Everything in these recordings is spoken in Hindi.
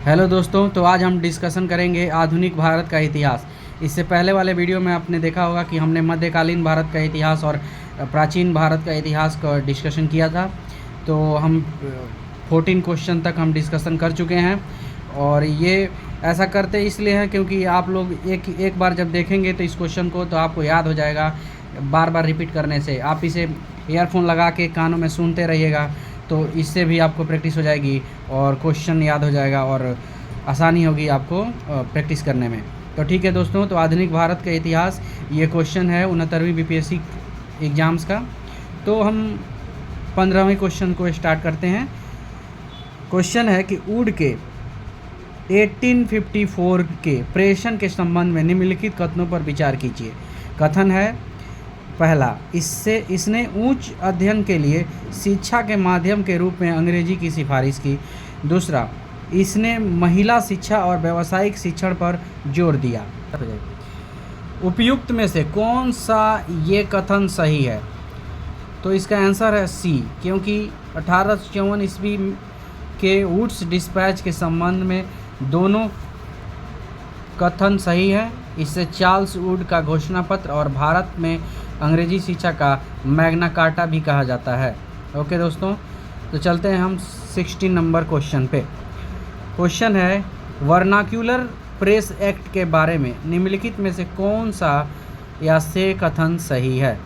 हेलो दोस्तों, तो आज हम डिस्कशन करेंगे आधुनिक भारत का इतिहास। इससे पहले वाले वीडियो में आपने देखा होगा कि हमने मध्यकालीन भारत का इतिहास और प्राचीन भारत का इतिहास का डिस्कशन किया था। तो हम 14 क्वेश्चन तक हम डिस्कशन कर चुके हैं और ये ऐसा करते इसलिए हैं क्योंकि आप लोग एक बार जब देखेंगे तो इस क्वेश्चन को तो आपको याद हो जाएगा। बार बार रिपीट करने से आप इसे ईयरफोन लगा के कानों में सुनते रहिएगा, तो इससे भी आपको प्रैक्टिस हो जाएगी और क्वेश्चन याद हो जाएगा और आसानी होगी आपको प्रैक्टिस करने में। तो ठीक है दोस्तों, तो आधुनिक भारत का इतिहास ये क्वेश्चन है 69वीं बीपीएससी एग्ज़ाम्स का। तो हम 15वें क्वेश्चन को स्टार्ट करते हैं। क्वेश्चन है कि ऊड के 1854 के प्रेषण के संबंध में निम्नलिखित कथनों पर विचार कीजिए। कथन है, पहला, इसने उच्च अध्ययन के लिए शिक्षा के माध्यम के रूप में अंग्रेजी की सिफारिश की। दूसरा, इसने महिला शिक्षा और व्यावसायिक शिक्षण पर जोर दिया। उपयुक्त में से कौन सा ये कथन सही है? तो इसका आंसर है सी, क्योंकि 1854 ईस्वी के वुड्स डिस्पैच के संबंध में दोनों कथन सही है। इससे चार्ल्स वुड का घोषणा पत्र और भारत में अंग्रेजी शिक्षा का मैग्ना कार्टा भी कहा जाता है। ओके दोस्तों, तो चलते हैं हम 16 नंबर क्वेश्चन पे। क्वेश्चन है, वर्नाक्यूलर प्रेस एक्ट के बारे में निम्नलिखित में से कौन सा या से कथन सही है?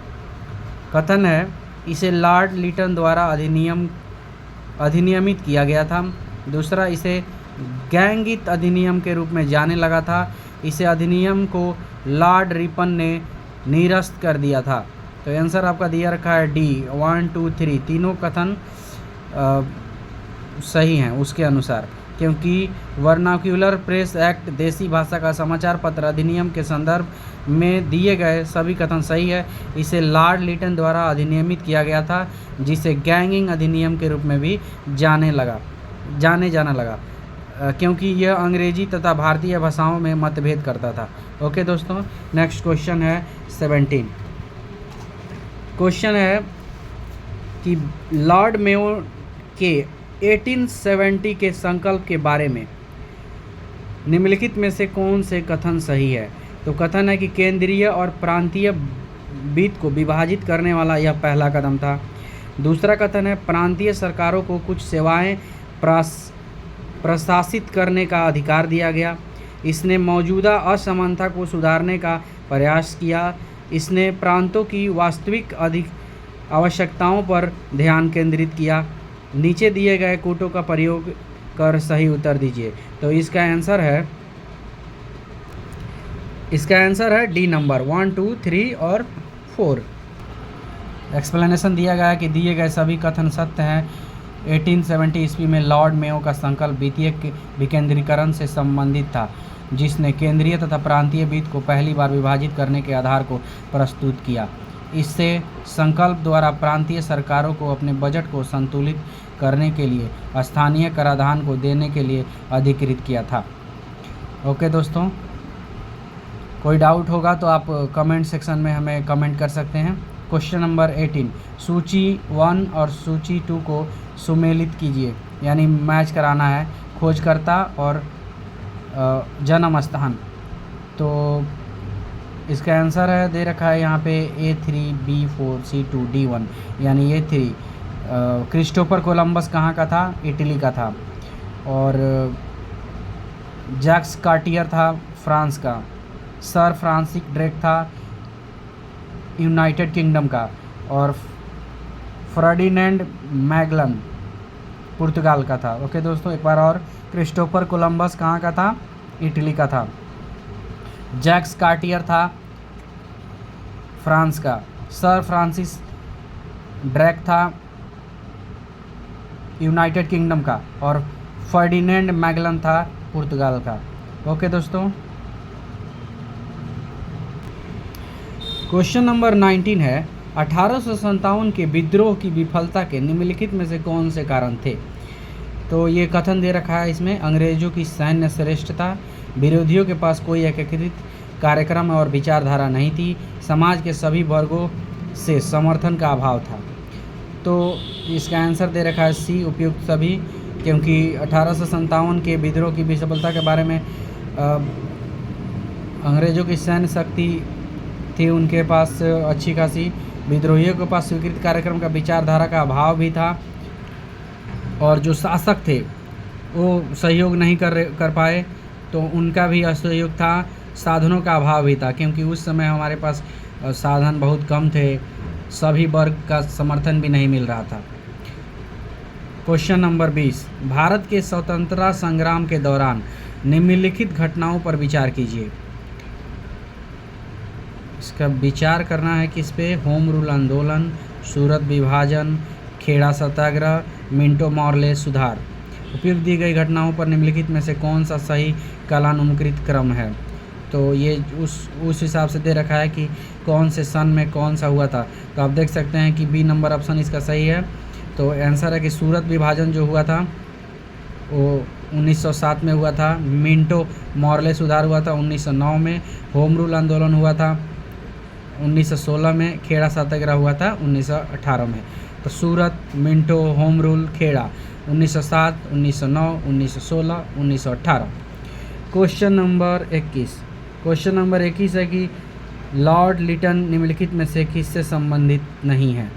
कथन है, इसे लॉर्ड लिटन द्वारा अधिनियमित किया गया था। दूसरा, इसे गैंगित अधिनियम के रूप में जाने लगा था। इसे अधिनियम को लॉर्ड रिपन ने निरस्त कर दिया था। तो आंसर आपका दिया रखा है डी, 1 2 3 तीनों कथन सही हैं उसके अनुसार, क्योंकि वर्नाक्यूलर प्रेस एक्ट देसी भाषा का समाचार पत्र अधिनियम के संदर्भ में दिए गए सभी कथन सही है। इसे लॉर्ड लिटन द्वारा अधिनियमित किया गया था, जिसे गैंगिंग अधिनियम के रूप में भी जाने जाना लगा, क्योंकि यह अंग्रेजी तथा भारतीय भाषाओं में मतभेद करता था। ओके दोस्तों, नेक्स्ट क्वेश्चन है 17। क्वेश्चन है कि लॉर्ड मेयो के 1870 के संकल्प के बारे में निम्नलिखित में से कौन से कथन सही है? तो कथन है कि केंद्रीय और प्रांतीय वित्त को विभाजित करने वाला यह पहला कदम था। दूसरा कथन है, प्रांतीय सरकारों को कुछ सेवाएं प्रशासित करने का अधिकार दिया गया। इसने मौजूदा असमानता को सुधारने का प्रयास किया। इसने प्रांतों की वास्तविक आवश्यकताओं पर ध्यान केंद्रित किया। नीचे दिए गए कूटों का प्रयोग कर सही उत्तर दीजिए। तो इसका आंसर है डी नंबर 1 2 3 और 4। एक्सप्लेनेशन दिया गया है कि दिए गए सभी कथन सत्य हैं। 1870 ईस्वी में लॉर्ड मेयो का संकल्प वित्तीय विकेंद्रीकरण से संबंधित था, जिसने केंद्रीय तथा प्रांतीय वित्त को पहली बार विभाजित करने के आधार को प्रस्तुत किया। इससे संकल्प द्वारा प्रांतीय सरकारों को अपने बजट को संतुलित करने के लिए स्थानीय कराधान को देने के लिए अधिकृत किया था। ओके दोस्तों, कोई डाउट होगा तो आप कमेंट सेक्शन में हमें कमेंट कर सकते हैं। क्वेश्चन नंबर 18, सूची 1 और सूची 2 को सुमेलित कीजिए, यानी मैच कराना है। खोजकर्ता और जन्म स्थान। तो इसका आंसर है दे रखा है यहाँ पे A3 B4 C2 D1, यानी A3। क्रिस्टोफर कोलंबस कहाँ का था? इटली का था। और जैक्स कार्टियर था फ्रांस का। सर फ्रांसिस ड्रेक था यूनाइटेड किंगडम का। और फर्डिनेंड मैगलन पुर्तगाल का था। ओके दोस्तों, एक बार और, क्रिस्टोफर कोलंबस कहाँ का था? इटली का था। जैक्स कार्टियर था फ्रांस का। सर फ्रांसिस ड्रेक था यूनाइटेड किंगडम का। और फर्डिनेंड मैगलन था पुर्तगाल का। ओके दोस्तों, क्वेश्चन नंबर 19 है, 1857 के विद्रोह की विफलता के निम्नलिखित में से कौन से कारण थे? तो ये कथन दे रखा है इसमें, अंग्रेजों की सैन्य श्रेष्ठता, विरोधियों के पास कोई एकीकृत कार्यक्रम और विचारधारा नहीं थी, समाज के सभी वर्गों से समर्थन का अभाव था। तो इसका आंसर दे रखा है सी, उपयुक्त सभी, क्योंकि 1857 के विद्रोह की विफलता के बारे में अंग्रेज़ों की सैन्य शक्ति थी उनके पास अच्छी खासी, विद्रोहियों के पास स्वीकृत कार्यक्रम का विचारधारा का अभाव भी था, और जो शासक थे वो सहयोग नहीं कर पाए, तो उनका भी असहयोग था, साधनों का अभाव भी था, क्योंकि उस समय हमारे पास साधन बहुत कम थे, सभी वर्ग का समर्थन भी नहीं मिल रहा था। क्वेश्चन नंबर 20, भारत के स्वतंत्रता संग्राम के दौरान निम्नलिखित घटनाओं पर विचार कीजिए। इसका विचार करना है किस पे? होम रूल आंदोलन, सूरत विभाजन, खेड़ा सत्याग्रह, मिंटो मॉर्ले सुधार। उपयुक्त दी गई घटनाओं पर निम्नलिखित में से कौन सा सही कालानुक्रमित क्रम है? तो ये उस हिसाब से दे रखा है कि कौन से सन में कौन सा हुआ था। तो आप देख सकते हैं कि बी नंबर ऑप्शन इसका सही है। तो आंसर है कि सूरत विभाजन जो हुआ था वो 1907 में हुआ था, मिंटो मॉर्ले सुधार हुआ था 1909 में, होम रूल आंदोलन हुआ था 1916 में, खेड़ा सत्याग्रह हुआ था 1918 में। तो Surat, Minto, home rule, Kheda 1907, 1909, 1916, 1918। Question number 21 है कि लॉर्ड लिटन निम्नलिखित में से किससे संबंधित नहीं है?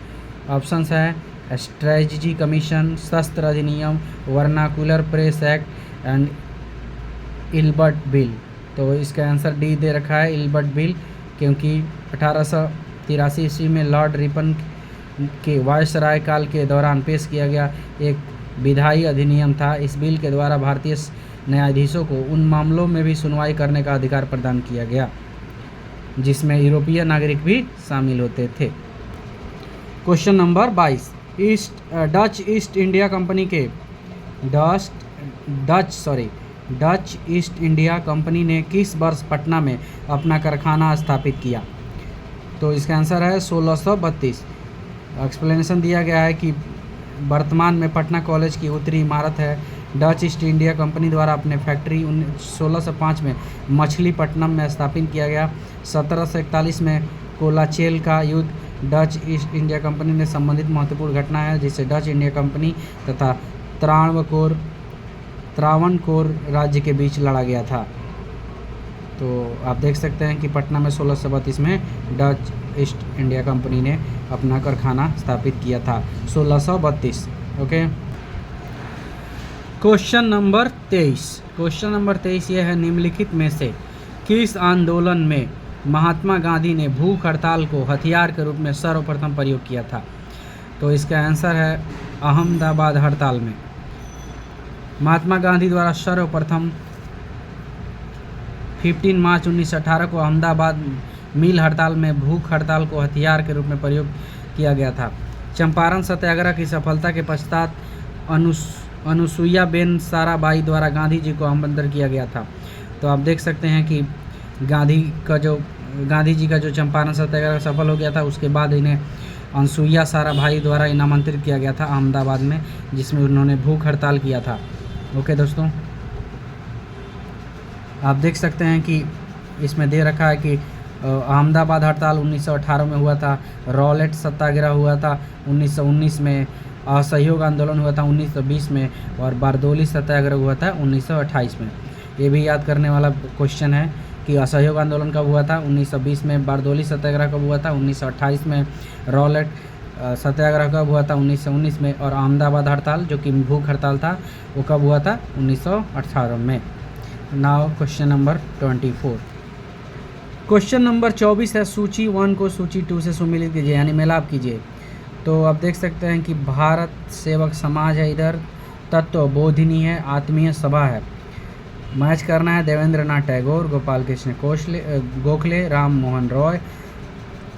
ऑप्शंस है स्ट्रेटजी कमीशन, शस्त्र अधिनियम, vernacular press act and Ilbert bill. तो इसका आंसर डी दे रखा है, इल्बर्ट बिल, क्योंकि 1883 ईस्वी में लॉर्ड रिपन के वायसराय काल के दौरान पेश किया गया एक विधायी अधिनियम था। इस बिल के द्वारा भारतीय न्यायाधीशों को उन मामलों में भी सुनवाई करने का अधिकार प्रदान किया गया जिसमें यूरोपीय नागरिक भी शामिल होते थे। Question number 22, Dutch east India company के डच ईस्ट इंडिया कंपनी ने किस वर्ष पटना में अपना कारखाना स्थापित किया? तो इसका आंसर है 1632। एक्सप्लेनेशन दिया गया है कि वर्तमान में पटना कॉलेज की उत्तरी इमारत है। डच ईस्ट इंडिया कंपनी द्वारा अपने फैक्ट्री 1605 में मछलीपट्टनम में स्थापित किया गया। 1741 में कोलाचेल का युद्ध डच ईस्ट इंडिया कंपनी ने संबंधित महत्वपूर्ण घटना है जिसे डच इंडिया कंपनी तथा त्रावणकोर राज्य के बीच लड़ा गया था। तो आप देख सकते हैं कि पटना में 1632 में डच ईस्ट इंडिया कंपनी ने अपना कारखाना स्थापित किया था, 1632। ओके। क्वेश्चन नंबर 23 यह है, निम्नलिखित में से किस आंदोलन में महात्मा गांधी ने भूख हड़ताल को हथियार के रूप में सर्वप्रथम प्रयोग किया था? तो इसका आंसर है अहमदाबाद हड़ताल में। महात्मा गांधी द्वारा सर्वप्रथम 15 मार्च 1918 को अहमदाबाद मिल हड़ताल में भूख हड़ताल को हथियार के रूप में प्रयोग किया गया था। चंपारण सत्याग्रह की सफलता के पश्चात अनुसुईया बेन साराभाई द्वारा गांधी जी को आमंत्रित किया गया था। तो आप देख सकते हैं कि गांधी जी का जो चंपारण सत्याग्रह सफल हो गया था, उसके बाद इन्हें अनुसुईया साराभाई द्वारा आमंत्रित किया गया था अहमदाबाद में, जिसमें उन्होंने भूख हड़ताल किया था। ओके दोस्तों, आप देख सकते हैं कि इसमें दे रखा है कि अहमदाबाद हड़ताल 1918 में हुआ था, रॉलेट सत्याग्रह हुआ था 1919 में, असहयोग आंदोलन हुआ था 1920 में, और बारदोली सत्याग्रह हुआ था 1928 में। ये भी याद करने वाला क्वेश्चन है कि असहयोग आंदोलन कब हुआ था? 1920 में। बारदोली सत्याग्रह कब हुआ था? 1928 में। रॉलेट सत्याग्रह कब हुआ था? 1919 में। और अहमदाबाद हड़ताल जो कि भूख हड़ताल था वो कब हुआ था? 1918 में। Now question number 24। Question number 24 है, सूची 1 को सूची 2 से सुमिलित कीजिए, यानी मेलाप कीजिए। तो आप देख सकते हैं कि भारत सेवक समाज है, इधर तत्वबोधिनी है, आत्मीय सभा है। मैच करना है देवेंद्र नाथ टैगोर, गोपाल कृष्ण गोखले, राम मोहन रॉय,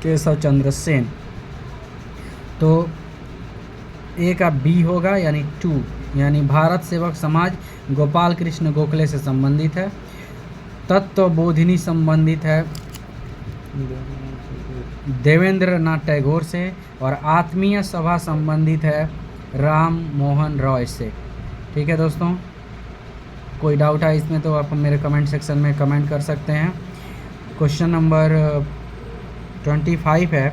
केशव चंद्र सेन। तो ए का बी होगा यानी 2, यानी भारत सेवक समाज गोपाल कृष्ण गोखले से संबंधित है, तत्वबोधिनी संबंधित है देवेंद्र नाथ टैगोर से, और आत्मीय सभा संबंधित है राम मोहन रॉय से। ठीक है दोस्तों, कोई डाउट है इसमें तो आप मेरे कमेंट सेक्शन में कमेंट कर सकते हैं। क्वेश्चन नंबर 25 है,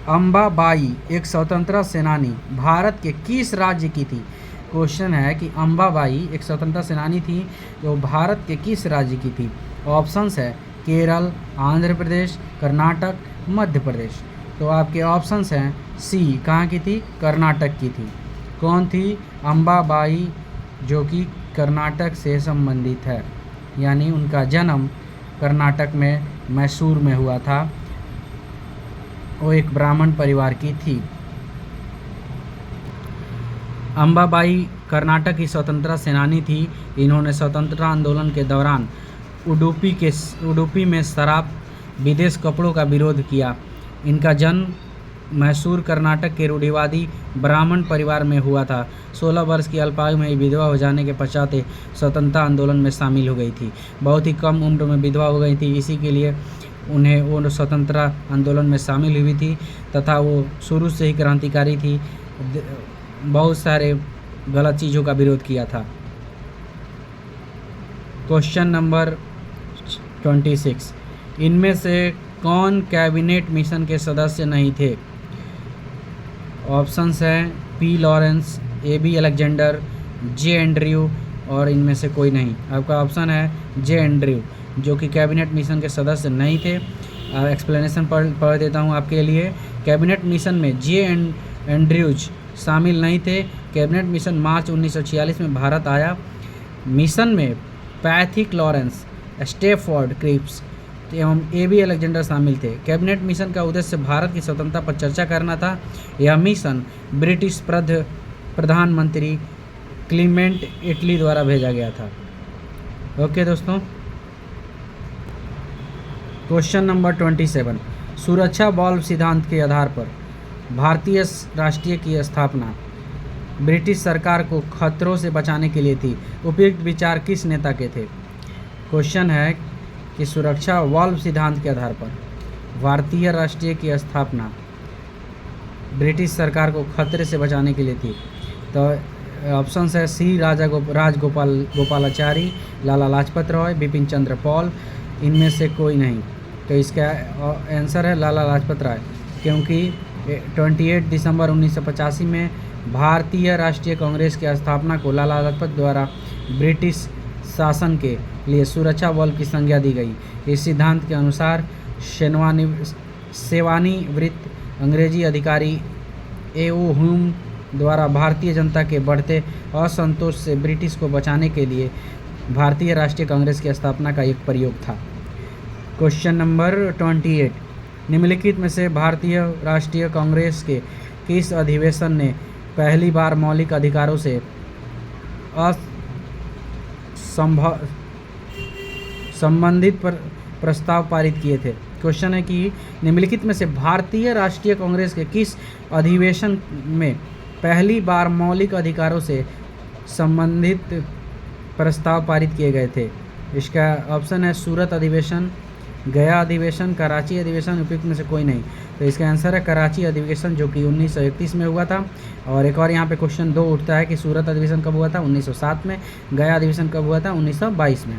अम्बाबाई एक स्वतंत्रता सेनानी भारत के किस राज्य की थी? क्वेश्चन है कि अंबाबाई एक स्वतंत्रता सेनानी थी जो भारत के किस राज्य की थी। ऑप्शंस है केरल, आंध्र प्रदेश, कर्नाटक, मध्य प्रदेश। तो आपके ऑप्शंस हैं सी, कहाँ की थी, कर्नाटक की थी। कौन थी, अंबाबाई, जो कि कर्नाटक से संबंधित है, यानी उनका जन्म कर्नाटक में मैसूर में हुआ था। वो एक ब्राह्मण परिवार की थी। अंबाबाई कर्नाटक की स्वतंत्रता सेनानी थी। इन्होंने स्वतंत्रता आंदोलन के दौरान उडुपी में शराब, विदेश कपड़ों का विरोध किया। इनका जन्म मैसूर कर्नाटक के रूढ़िवादी ब्राह्मण परिवार में हुआ था। 16 वर्ष की अल्पायु में विधवा हो जाने के पश्चात स्वतंत्रता आंदोलन में शामिल हो गई थी। बहुत ही कम उम्र में विधवा हो गई थी, इसी के लिए उन्हें वो स्वतंत्रता आंदोलन में शामिल हुई थी तथा वो शुरू से ही क्रांतिकारी थी। बहुत सारे गलत चीज़ों का विरोध किया था। क्वेश्चन नंबर 26, इनमें से कौन कैबिनेट मिशन के सदस्य नहीं थे। ऑप्शंस हैं P Lawrence, A B Alexander, J Andrew और इनमें से कोई नहीं। आपका ऑप्शन है जे एंड्रयू, जो कि कैबिनेट मिशन के सदस्य नहीं थे। एक्सप्लेनेशन पढ़ देता हूँ आपके लिए। कैबिनेट मिशन में जे एंड्रयूज शामिल नहीं थे। कैबिनेट मिशन मार्च 1946 में भारत आया। मिशन में पैथिक लॉरेंस, स्टेफोर्ड क्रिप्स एवं ए बी अलेक्जेंडर शामिल थे। कैबिनेट मिशन का उद्देश्य भारत की स्वतंत्रता पर चर्चा करना था। यह मिशन ब्रिटिश प्रधानमंत्री क्लीमेंट इटली द्वारा भेजा गया था। ओके दोस्तों, क्वेश्चन नंबर 27, सुरक्षा वाल्व सिद्धांत के आधार पर भारतीय राष्ट्रीय की स्थापना ब्रिटिश सरकार को खतरों से बचाने के लिए थी। उपयुक्त विचार किस नेता के थे। क्वेश्चन है कि सुरक्षा वाल्व सिद्धांत के आधार पर भारतीय राष्ट्रीय की स्थापना ब्रिटिश सरकार को खतरे से बचाने के लिए थी। तो ऑप्शन है सी, गोपालाचारी, लाला लाजपत राय, बिपिन चंद्र पाल। इनमें से कोई नहीं। तो इसका आंसर है लाला लाजपत राय, क्योंकि 28 दिसंबर 1985 में भारतीय राष्ट्रीय कांग्रेस की स्थापना को लाला लाजपत द्वारा ब्रिटिश शासन के लिए सुरक्षा बल की संज्ञा दी गई। इस सिद्धांत के अनुसार सेवानिवृत्त अंग्रेजी अधिकारी ए.ओ. ह्यूम द्वारा भारतीय जनता के बढ़ते असंतोष से ब्रिटिश को बचाने के लिए भारतीय राष्ट्रीय कांग्रेस की स्थापना का एक प्रयोग था। क्वेश्चन नंबर 28, निम्नलिखित में से भारतीय राष्ट्रीय कांग्रेस के किस अधिवेशन ने पहली बार मौलिक अधिकारों से संबंधित प्रस्ताव पारित किए थे। क्वेश्चन है कि निम्नलिखित में से भारतीय राष्ट्रीय कांग्रेस के किस अधिवेशन में पहली बार मौलिक अधिकारों से संबंधित प्रस्ताव पारित किए गए थे। इसका ऑप्शन है सूरत अधिवेशन, गया अधिवेशन, कराची अधिवेशन। उपयुक्त में से कोई नहीं। तो इसका आंसर है कराची अधिवेशन, जो कि 1931 में हुआ था। और एक और यहाँ पे क्वेश्चन 2 उठता है कि सूरत अधिवेशन कब हुआ था, 1907 में। गया अधिवेशन कब हुआ था, 1922 में।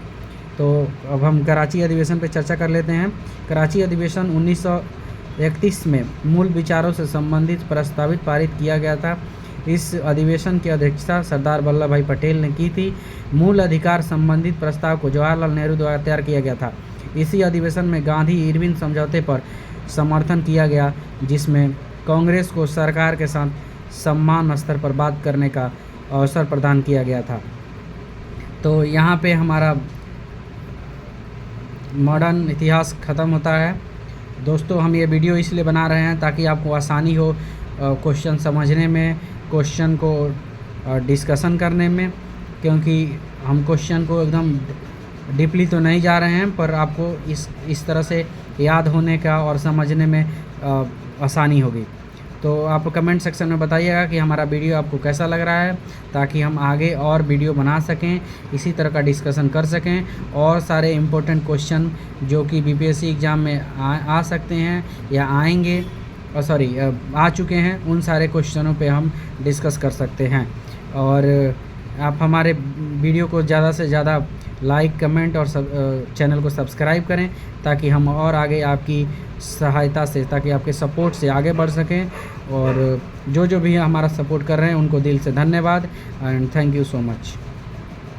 तो अब हम कराची अधिवेशन पे चर्चा कर लेते हैं। कराची अधिवेशन 1931 में मूल विचारों से संबंधित प्रस्तावित पारित किया गया था। इस अधिवेशन की अध्यक्षता सरदार वल्लभ भाई पटेल ने की थी। मूल अधिकार संबंधित प्रस्ताव को जवाहरलाल नेहरू द्वारा तैयार किया गया था। इसी अधिवेशन में गांधी इरविन समझौते पर समर्थन किया गया, जिसमें कांग्रेस को सरकार के साथ सम्मान स्तर पर बात करने का अवसर प्रदान किया गया था। तो यहाँ पे हमारा मॉडर्न इतिहास ख़त्म होता है। दोस्तों, हम ये वीडियो इसलिए बना रहे हैं ताकि आपको आसानी हो क्वेश्चन समझने में, क्वेश्चन को डिस्कशन करने में, क्योंकि हम क्वेश्चन को एकदम डीपली तो नहीं जा रहे हैं, पर आपको इस तरह से याद होने का और समझने में आसानी होगी। तो आप कमेंट सेक्शन में बताइएगा कि हमारा वीडियो आपको कैसा लग रहा है, ताकि हम आगे और वीडियो बना सकें, इसी तरह का डिस्कशन कर सकें। और सारे इम्पोर्टेंट क्वेश्चन जो कि बीपीएससी एग्ज़ाम में आ सकते हैं या आएंगे, आ चुके हैं, उन सारे क्वेश्चनों पे हम डिस्कस कर सकते हैं। और आप हमारे वीडियो को ज़्यादा से ज़्यादा लाइक कमेंट और चैनल को सब्सक्राइब करें, ताकि हम और आगे आपकी सहायता से, ताकि आपके सपोर्ट से आगे बढ़ सकें। और जो भी हमारा सपोर्ट कर रहे हैं उनको दिल से धन्यवाद and thank you so much.